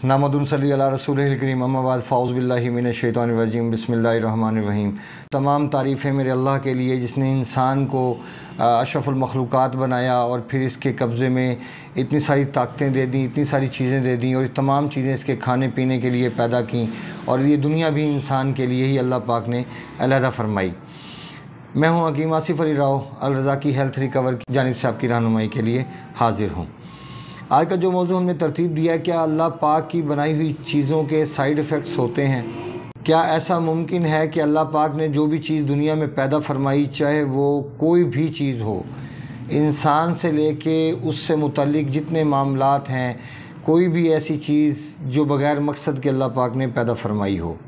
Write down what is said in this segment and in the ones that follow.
नामदुन सल्ली अला रसूलिल करीम अम्मा बाद फ़ाउज़ बिल्लाहि मिनश शैतानिर रजीम बिस्मिल्लाहिर रहमानिर रहीम। तमाम तारीफ़ें मेरे अल्लाह के लिए जिसने इंसान को अशरफुल मखलूक़ात बनाया और फिर इसके कब्ज़े में इतनी सारी ताकतें दे दी, इतनी सारी चीज़ें दे दी और तमाम चीज़ें इसके खाने पीने के लिए पैदा की और ये दुनिया भी इंसान के लिए ही अल्लाह पाक ने अलहदा फरमाई। मैं हूँ हकीम आसिफ़ अली राव अल रज़ा की हेल्थ रिकवर की जानिब से आपकी रहनुमाई के लिए हाज़िर हूँ। आज का जो मौजू हमने तरतीब दिया है, क्या अल्लाह पाक की बनाई हुई चीज़ों के साइड इफ़ेक्ट्स होते हैं? क्या ऐसा मुमकिन है कि अल्लाह पाक ने जो भी चीज़ दुनिया में पैदा फरमाई, चाहे वो कोई भी चीज़ हो, इंसान से लेके उससे मुतल्लिक जितने मामलात हैं, कोई भी ऐसी चीज़ जो बग़ैर मकसद के अल्लाह पाक ने पैदा फरमाई हो?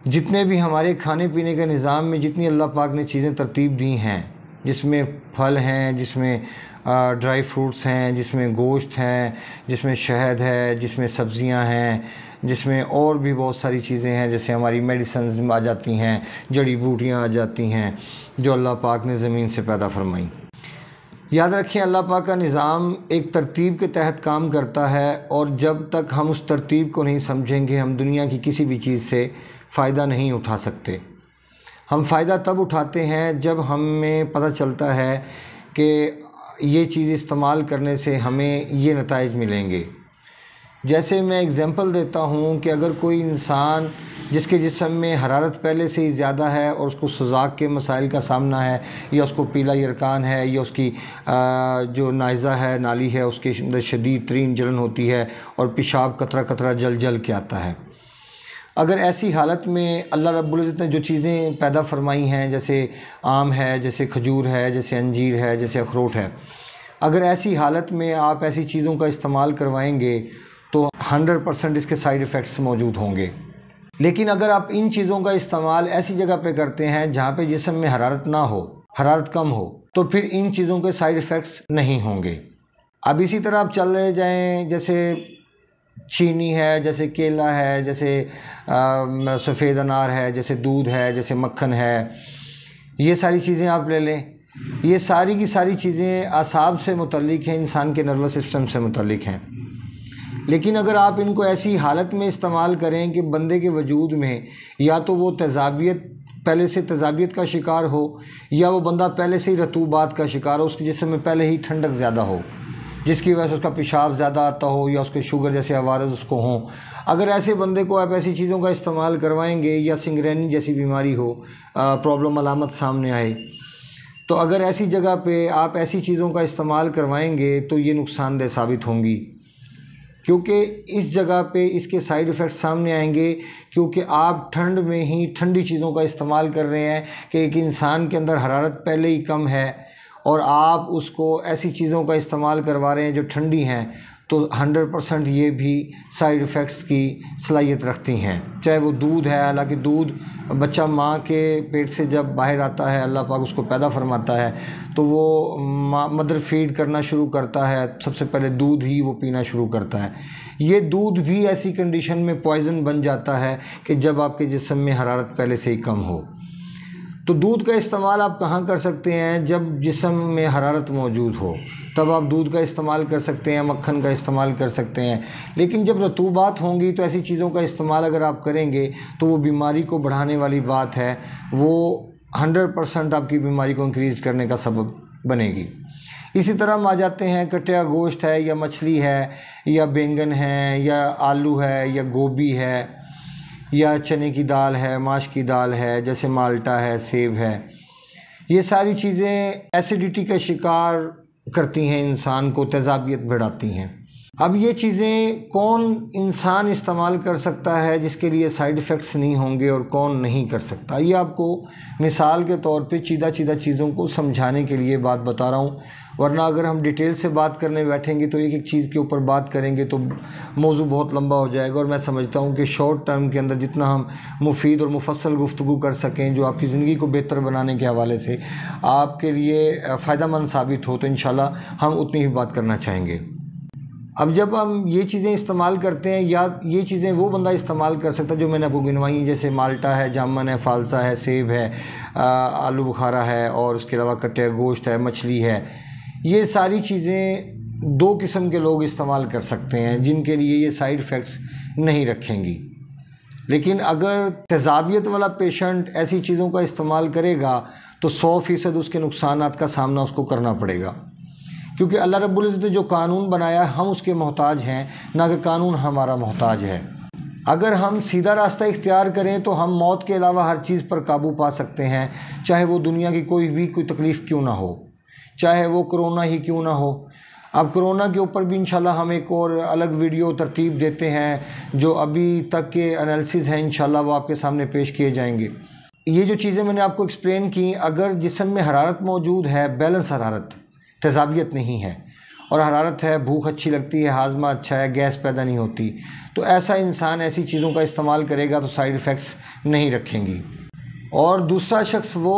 जितने भी हमारे खाने पीने के निज़ाम में जितनी अल्लाह पाक ने चीज़ें तरतीब दी हैं, जिसमें फल हैं, जिसमें ड्राई फ्रूट्स हैं, जिसमें गोश्त हैं, जिसमें शहद है, जिसमें सब्ज़ियां हैं, जिसमें और भी बहुत सारी चीज़ें हैं, जैसे हमारी मेडिसिन आ जाती हैं, जड़ी बूटियां आ जाती हैं जो अल्लाह पाक ने ज़मीन से पैदा फरमाई। याद रखें, अल्लाह पाक का निज़ाम एक तरतीब के तहत काम करता है और जब तक हम उस तरतीब को नहीं समझेंगे, हम दुनिया की किसी भी चीज़ से फ़ायदा नहीं उठा सकते। हम फ़ायदा तब उठाते हैं जब हमें पता चलता है कि ये चीज़ इस्तेमाल करने से हमें ये नताइज मिलेंगे। जैसे मैं एग्ज़ाम्पल देता हूँ कि अगर कोई इंसान जिसके जिस्म में हरारत पहले से ही ज़्यादा है और उसको सुजाक के मसाइल का सामना है, या उसको पीला यरकान है, या उसकी जो नाइज़ा है, नाली है, उसके अंदर शदीद तरीन जलन होती है और पेशाब कतरा कतरा जल जल के आता है, अगर ऐसी हालत में अल्लाह रब्बुल इज़्ज़त ने जो चीज़ें पैदा फरमाई हैं, जैसे आम है, जैसे खजूर है, जैसे अंजीर है, जैसे अखरोट है, अगर ऐसी हालत में आप ऐसी चीज़ों का इस्तेमाल करवाएंगे तो 100% इसके साइड इफ़ेक्ट्स मौजूद होंगे। लेकिन अगर आप इन चीज़ों का इस्तेमाल ऐसी जगह पे करते हैं जहाँ पे जिस्म में हरारत ना हो, हरारत कम हो, तो फिर इन चीज़ों के साइड इफ़ेक्ट्स नहीं होंगे। अब इसी तरह आप चल रहे जाएँ, जैसे चीनी है, जैसे केला है, जैसे सफ़ेद अनार है, जैसे दूध है, जैसे मक्खन है, ये सारी चीज़ें आप ले लें। ये सारी की सारी चीज़ें आसाब से मुतल्लिक हैं, इंसान के नर्वस सिस्टम से मुतल्लिक हैं। लेकिन अगर आप इनको ऐसी हालत में इस्तेमाल करें कि बंदे के वजूद में या तो वो तेज़ाबियत पहले से तेज़ाबियत का शिकार हो, या वो बंदा पहले से ही रतूबात का शिकार हो, उसके जिस्म में पहले ही ठंडक ज़्यादा हो जिसकी वजह से उसका पेशाब ज़्यादा आता हो, या उसके शुगर जैसे अवारज़ उसको हों, अगर ऐसे बंदे को आप ऐसी चीज़ों का इस्तेमाल करवाएंगे, या सिंगरेनी जैसी बीमारी हो, प्रॉब्लम अलामत सामने आए, तो अगर ऐसी जगह पे आप ऐसी चीज़ों का इस्तेमाल करवाएंगे तो ये नुकसानदेह साबित होंगी, क्योंकि इस जगह पे इसके साइड इफ़ेक्ट सामने आएंगे, क्योंकि आप ठंड में ही ठंडी चीज़ों का इस्तेमाल कर रहे हैं कि एक इंसान के अंदर हरारत पहले ही कम है और आप उसको ऐसी चीज़ों का इस्तेमाल करवा रहे हैं जो ठंडी हैं, तो 100% ये भी साइड इफ़ेक्ट्स की सलाहियत रखती हैं। चाहे वो दूध है, हालांकि दूध बच्चा माँ के पेट से जब बाहर आता है, अल्लाह पाक उसको पैदा फरमाता है, तो वो मदर फीड करना शुरू करता है, सबसे पहले दूध ही वो पीना शुरू करता है। ये दूध भी ऐसी कंडीशन में पॉइज़न बन जाता है कि जब आपके जिस्म में हरारत पहले से ही कम हो। तो दूध का इस्तेमाल आप कहाँ कर सकते हैं? जब जिस्म में हरारत मौजूद हो तब आप दूध का इस्तेमाल कर सकते हैं, मक्खन का इस्तेमाल कर सकते हैं। लेकिन जब रतूबात होंगी तो ऐसी चीज़ों का इस्तेमाल अगर आप करेंगे तो वो बीमारी को बढ़ाने वाली बात है, वो 100% आपकी बीमारी को इंक्रीज़ करने का सबब बनेगी। इसी तरह हम आ जाते हैं, कटिया गोश्त है, या मछली है, या बैंगन है, या आलू है, या गोभी है, या चने की दाल है, माश की दाल है, जैसे माल्टा है, सेब है, ये सारी चीज़ें एसिडिटी का शिकार करती हैं, इंसान को तेज़ाबियत बढ़ाती हैं। अब ये चीज़ें कौन इंसान इस्तेमाल कर सकता है जिसके लिए साइड इफ़ेक्ट्स नहीं होंगे और कौन नहीं कर सकता, ये आपको मिसाल के तौर पे चीदा चीज़ों को समझाने के लिए बात बता रहा हूँ। वरना अगर हम डिटेल से बात करने बैठेंगे तो एक एक चीज़ के ऊपर बात करेंगे तो मौजू बहुत लंबा हो जाएगा। और मैं समझता हूँ कि शॉर्ट टर्म के अंदर जितना हम मुफीद और मुफस्सल गुफ्तगू कर सकें, जो आपकी ज़िंदगी को बेहतर बनाने के हवाले से आपके लिए फ़ायदेमंद साबित हो, तो इंशाल्लाह हम उतनी ही बात करना चाहेंगे। अब जब हम ये चीज़ें इस्तेमाल करते हैं, या ये चीज़ें वो बंदा इस्तेमाल कर सकता है जो मैंने आपको गिनवाई, जैसे माल्टा है, जामुन है, फालसा है, सेब है, आलू बुखारा है, और उसके अलावा कटे गोश्त है, मछली है, ये सारी चीज़ें दो किस्म के लोग इस्तेमाल कर सकते हैं जिनके लिए ये साइड इफ़ेक्ट्स नहीं रखेंगी। लेकिन अगर तेज़ाबियत वाला पेशेंट ऐसी चीज़ों का इस्तेमाल करेगा तो 100% उसके नुकसानात का सामना उसको करना पड़ेगा, क्योंकि अल्लाह रब्बुल इज़्ज़त ने जो कानून बनाया हम उसके मोहताज हैं, ना कि कानून हमारा मोहताज है। अगर हम सीधा रास्ता इख्तियार करें तो हम मौत के अलावा हर चीज़ पर काबू पा सकते हैं, चाहे वो दुनिया की कोई तकलीफ़ क्यों ना हो, चाहे वो कोरोना ही क्यों ना हो। अब कोरोना के ऊपर भी इंशाल्लाह हम एक और अलग वीडियो तरतीब देते हैं, जो अभी तक के एनालिसिस हैं इंशाल्लाह वो आपके सामने पेश किए जाएंगे। ये जो चीज़ें मैंने आपको एक्सप्लेन की, अगर जिस्म में हरारत मौजूद है, बैलेंस हरारत, तेज़ाबियत नहीं है, और हरारत है, भूख अच्छी लगती है, हाजमा अच्छा है, गैस पैदा नहीं होती, तो ऐसा इंसान ऐसी चीज़ों का इस्तेमाल करेगा तो साइड इफ़ेक्ट्स नहीं रखेंगी। और दूसरा शख्स वो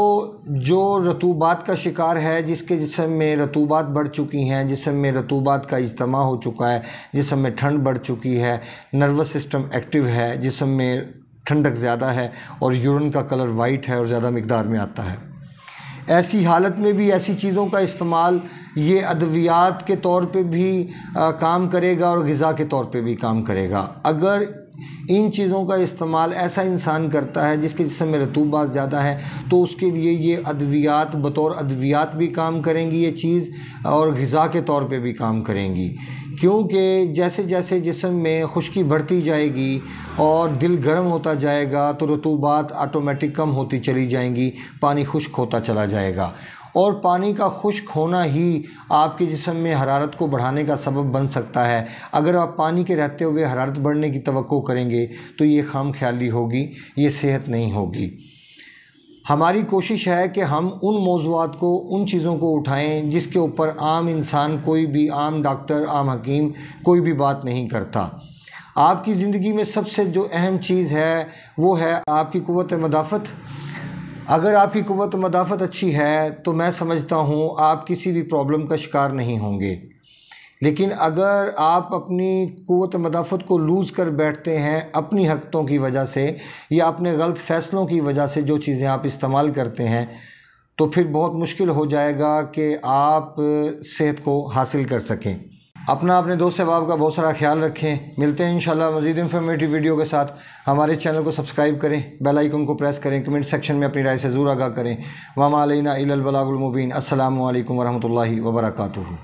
जो रतूबात का शिकार है, जिसके जिस्म में रतूबात बढ़ चुकी हैं, जिस्म में रतूबात का इज्तमा हो चुका है, जिस्म में ठंड बढ़ चुकी है, नर्वस सिस्टम एक्टिव है, जिस्म में ठंडक ज़्यादा है और यूरिन का कलर वाइट है और ज़्यादा मिकदार में आता है, ऐसी हालत में भी ऐसी चीज़ों का इस्तेमाल ये अद्वियात के तौर पे भी काम करेगा और ग़िज़ा के तौर पे भी काम करेगा। अगर इन चीज़ों का इस्तेमाल ऐसा इंसान करता है जिसके जिस्म में रतूबात ज़्यादा है, तो उसके लिए ये अद्वियात बतौर अद्वियात भी काम करेंगी ये चीज़, और ग़िज़ा के तौर पे भी काम करेंगी, क्योंकि जैसे जैसे जिस्म में खुश्की बढ़ती जाएगी और दिल गर्म होता जाएगा तो रतूबात ऑटोमेटिक कम होती चली जाएंगी, पानी खुश्क होता चला जाएगा, और पानी का खुश्क होना ही आपके जिस्म में हरारत को बढ़ाने का सबब बन सकता है। अगर आप पानी के रहते हुए हरारत बढ़ने की तवक्को करेंगे तो ये खाम ख्याली होगी, ये सेहत नहीं होगी। हमारी कोशिश है कि हम उन मौज़ूआत को, उन चीज़ों को उठाएं जिसके ऊपर आम इंसान, कोई भी आम डॉक्टर, आम हकीम कोई भी बात नहीं करता। आपकी ज़िंदगी में सबसे जो अहम चीज़ है वो है आपकी क़ुव्वत मदाफ़त। अगर आपकी क़ुव्वत मदाफ़त अच्छी है तो मैं समझता हूँ आप किसी भी प्रॉब्लम का शिकार नहीं होंगे। लेकिन अगर आप अपनी क़ुव्वत मदाफ़त को लूज़ कर बैठते हैं अपनी हरकतों की वजह से या अपने गलत फ़ैसलों की वजह से, जो चीज़ें आप इस्तेमाल करते हैं, तो फिर बहुत मुश्किल हो जाएगा कि आप सेहत को हासिल कर सकें। अपने दोस्त अहबाब का बहुत सारा ख्याल रखें। मिलते हैं इंशाल्लाह मज़ीद इन्फॉर्मेटिव वीडियो के साथ। हमारे चैनल को सब्सक्राइब करें, बेल आइकन को प्रेस करें, कमेंट सेक्शन में अपनी राय से ज़रूर आगाह करें। वमा अलैना इल्लल बलागुल मुबीन। अस्सलामु अलैकुम वरहमतुल्लाहि वबरकातुहू।